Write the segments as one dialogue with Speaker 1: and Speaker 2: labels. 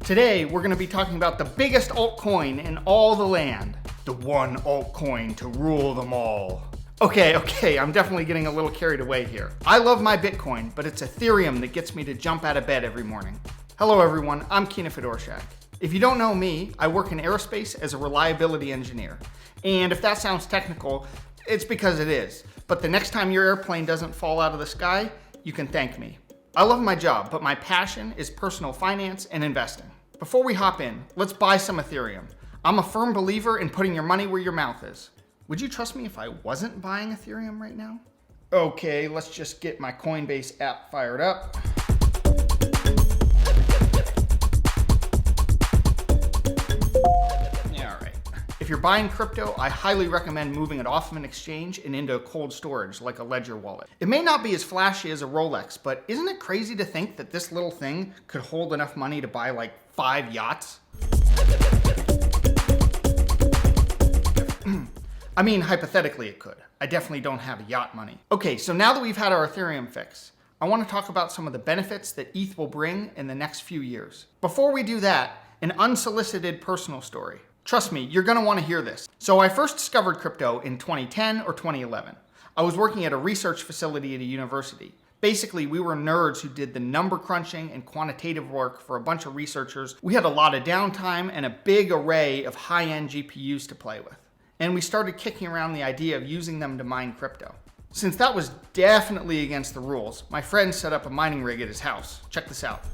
Speaker 1: Today, we're going to be talking about the biggest altcoin in all the land. The one altcoin to rule them all. Okay, I'm definitely getting a little carried away here. I love my Bitcoin, but it's Ethereum that gets me to jump out of bed every morning. Hello everyone, I'm Kina Fedorchak. If you don't know me, I work in aerospace as a reliability engineer. And if that sounds technical, it's because it is. But the next time your airplane doesn't fall out of the sky, you can thank me. I love my job, but my passion is personal finance and investing. Before we hop in, let's buy some Ethereum. I'm a firm believer in putting your money where your mouth is. Would you trust me if I wasn't buying Ethereum right now? Okay, let's just get my Coinbase app fired up. If you're buying crypto, I highly recommend moving it off of an exchange and into cold storage like a Ledger wallet. It may not be as flashy as a Rolex, but isn't it crazy to think that this little thing could hold enough money to buy like 5 yachts? I mean, hypothetically it could. I definitely don't have yacht money. Okay, so now that we've had our Ethereum fix, I want to talk about some of the benefits that ETH will bring in the next few years. Before we do that, an unsolicited personal story. Trust me, you're gonna wanna hear this. So I first discovered crypto in 2010 or 2011. I was working at a research facility at a university. Basically, we were nerds who did the number crunching and quantitative work for a bunch of researchers. We had a lot of downtime and a big array of high-end GPUs to play with. And we started kicking around the idea of using them to mine crypto. Since that was definitely against the rules, my friend set up a mining rig at his house. Check this out.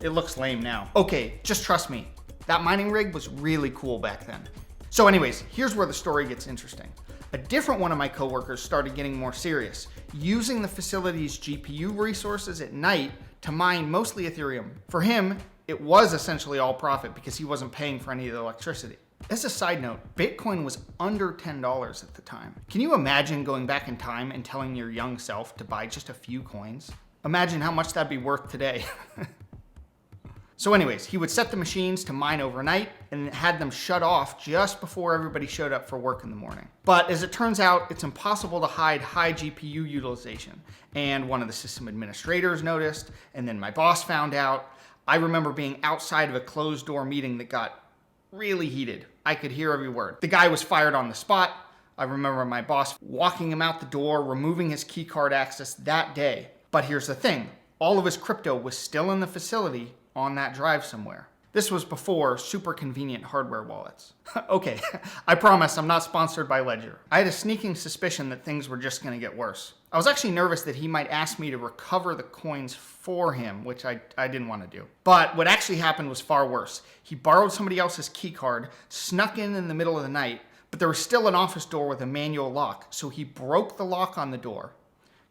Speaker 1: It looks lame now. Okay, just trust me. That mining rig was really cool back then. So anyways, here's where the story gets interesting. A different one of my coworkers started getting more serious, using the facility's GPU resources at night to mine mostly Ethereum. For him, it was essentially all profit because he wasn't paying for any of the electricity. As a side note, Bitcoin was under $10 at the time. Can you imagine going back in time and telling your young self to buy just a few coins? Imagine how much that'd be worth today. So anyways, he would set the machines to mine overnight and had them shut off just before everybody showed up for work in the morning. But as it turns out, it's impossible to hide high GPU utilization. And one of the system administrators noticed, and then my boss found out. I remember being outside of a closed door meeting that got really heated. I could hear every word. The guy was fired on the spot. I remember my boss walking him out the door, removing his keycard access that day. But here's the thing, all of his crypto was still in the facility on that drive somewhere. This was before super convenient hardware wallets. Okay, I promise I'm not sponsored by Ledger. I had a sneaking suspicion that things were just gonna get worse. I was actually nervous that he might ask me to recover the coins for him, which I didn't want to do. But what actually happened was far worse. He borrowed somebody else's key card, snuck in the middle of the night, but there was still an office door with a manual lock, so he broke the lock on the door,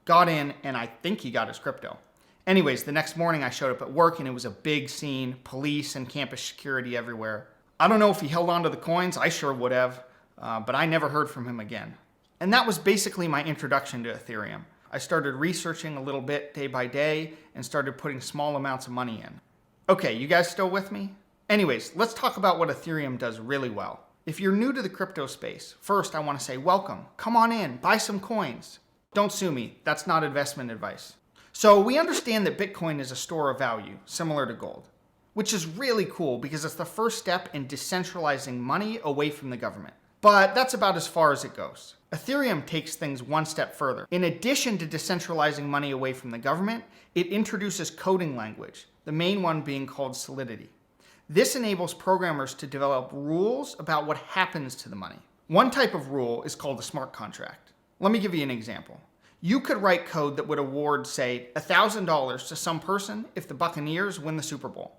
Speaker 1: got in, and I think he got his crypto. Anyways, the next morning I showed up at work and it was a big scene, police and campus security everywhere. I don't know if he held on to the coins, I sure would have, but I never heard from him again. And that was basically my introduction to Ethereum. I started researching a little bit day by day and started putting small amounts of money in. Okay, you guys still with me? Anyways, let's talk about what Ethereum does really well. If you're new to the crypto space, first I want to say welcome. Come on in, buy some coins. Don't sue me, that's not investment advice. So we understand that Bitcoin is a store of value, similar to gold, which is really cool because it's the first step in decentralizing money away from the government. But that's about as far as it goes. Ethereum takes things one step further. In addition to decentralizing money away from the government, it introduces coding language, the main one being called Solidity. This enables programmers to develop rules about what happens to the money. One type of rule is called a smart contract. Let me give you an example. You could write code that would award, say, $1,000 to some person if the Buccaneers win the Super Bowl.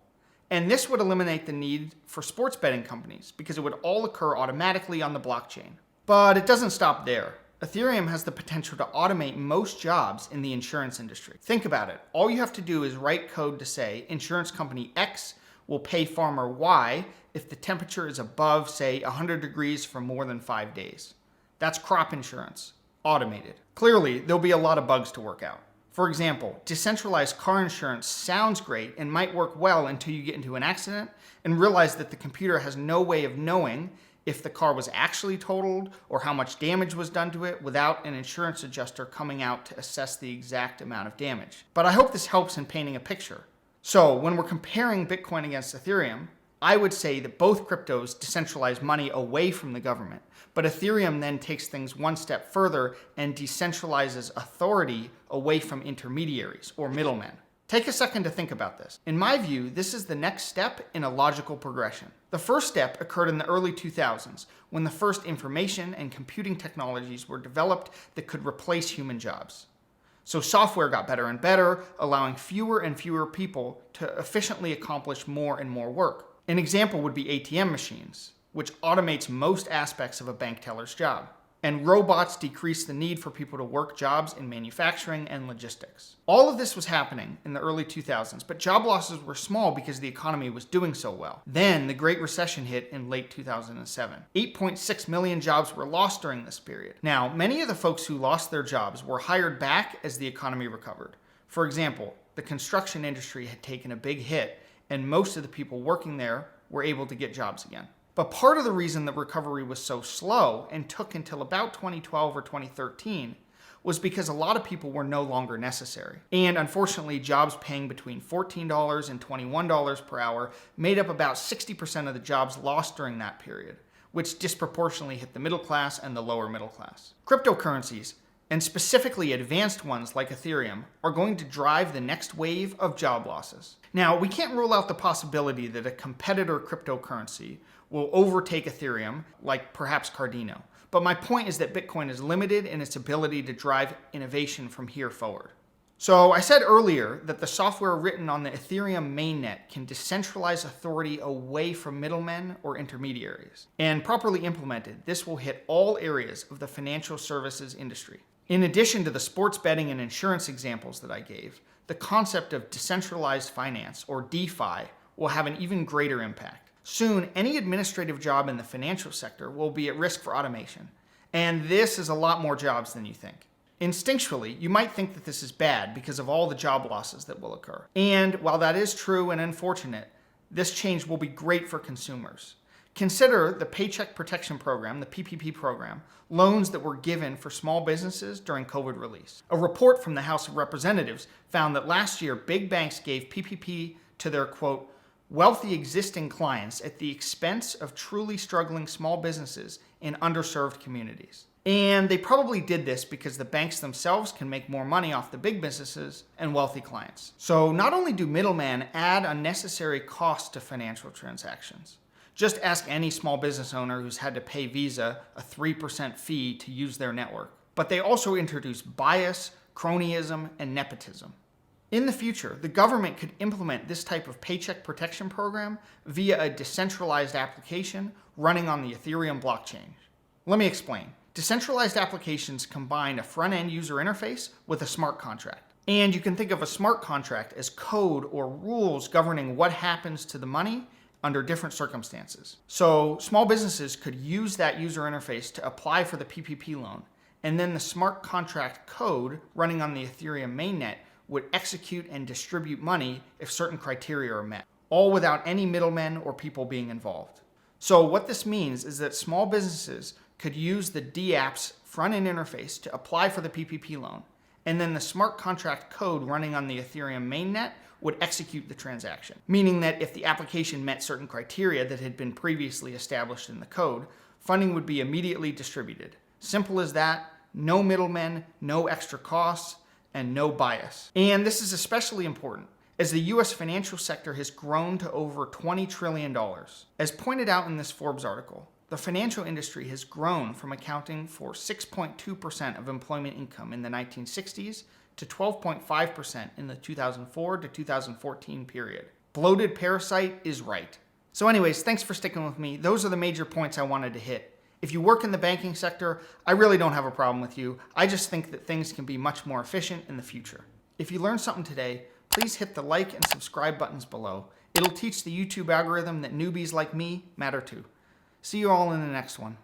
Speaker 1: And this would eliminate the need for sports betting companies because it would all occur automatically on the blockchain. But it doesn't stop there. Ethereum has the potential to automate most jobs in the insurance industry. Think about it. All you have to do is write code to say insurance company X will pay farmer Y if the temperature is above, say, 100 degrees for more than 5 days. That's crop insurance. Automated. Clearly, there'll be a lot of bugs to work out. For example, decentralized car insurance sounds great and might work well until you get into an accident and realize that the computer has no way of knowing if the car was actually totaled or how much damage was done to it without an insurance adjuster coming out to assess the exact amount of damage. But I hope this helps in painting a picture. So when we're comparing Bitcoin against Ethereum, I would say that both cryptos decentralize money away from the government, but Ethereum then takes things one step further and decentralizes authority away from intermediaries or middlemen. Take a second to think about this. In my view, this is the next step in a logical progression. The first step occurred in the early 2000s, when the first information and computing technologies were developed that could replace human jobs. So software got better and better, allowing fewer and fewer people to efficiently accomplish more and more work. An example would be ATM machines, which automates most aspects of a bank teller's job. And robots decrease the need for people to work jobs in manufacturing and logistics. All of this was happening in the early 2000s, but job losses were small because the economy was doing so well. Then the Great Recession hit in late 2007. 8.6 million jobs were lost during this period. Now, many of the folks who lost their jobs were hired back as the economy recovered. For example, the construction industry had taken a big hit, and most of the people working there were able to get jobs again. But part of the reason the recovery was so slow and took until about 2012 or 2013 was because a lot of people were no longer necessary. And unfortunately, jobs paying between $14 and $21 per hour made up about 60% of the jobs lost during that period, which disproportionately hit the middle class and the lower middle class. Cryptocurrencies, and specifically advanced ones like Ethereum, are going to drive the next wave of job losses. Now, we can't rule out the possibility that a competitor cryptocurrency will overtake Ethereum, like perhaps Cardano. But my point is that Bitcoin is limited in its ability to drive innovation from here forward. So I said earlier that the software written on the Ethereum mainnet can decentralize authority away from middlemen or intermediaries. And properly implemented, this will hit all areas of the financial services industry. In addition to the sports betting and insurance examples that I gave, the concept of decentralized finance, or DeFi, will have an even greater impact. Soon, any administrative job in the financial sector will be at risk for automation. And this is a lot more jobs than you think. Instinctually, you might think that this is bad because of all the job losses that will occur. And while that is true and unfortunate, this change will be great for consumers. Consider the Paycheck Protection Program, the PPP program, loans that were given for small businesses during COVID release. A report from the House of Representatives found that last year, big banks gave PPP to their, quote, wealthy existing clients at the expense of truly struggling small businesses in underserved communities. And they probably did this because the banks themselves can make more money off the big businesses and wealthy clients. So not only do middlemen add unnecessary costs to financial transactions, just ask any small business owner who's had to pay Visa a 3% fee to use their network, but they also introduce bias, cronyism, and nepotism. In the future, the government could implement this type of paycheck protection program via a decentralized application running on the Ethereum blockchain. Let me explain. Decentralized applications combine a front-end user interface with a smart contract. And you can think of a smart contract as code or rules governing what happens to the money under different circumstances. So small businesses could use that user interface to apply for the PPP loan, and then the smart contract code running on the Ethereum mainnet would execute and distribute money if certain criteria are met, all without any middlemen or people being involved. So what this means is that small businesses could use the DApp's front-end interface to apply for the PPP loan, and then the smart contract code running on the Ethereum mainnet would execute the transaction, meaning that if the application met certain criteria that had been previously established in the code, funding would be immediately distributed. Simple as that, no middlemen, no extra costs, and no bias. And this is especially important as the US financial sector has grown to over $20 trillion. As pointed out in this Forbes article, the financial industry has grown from accounting for 6.2% of employment income in the 1960s to 12.5% in the 2004 to 2014 period. Bloated parasite is right. So anyways, thanks for sticking with me. Those are the major points I wanted to hit. If you work in the banking sector, I really don't have a problem with you. I just think that things can be much more efficient in the future. If you learned something today, please hit the like and subscribe buttons below. It'll teach the YouTube algorithm that newbies like me matter too. See you all in the next one.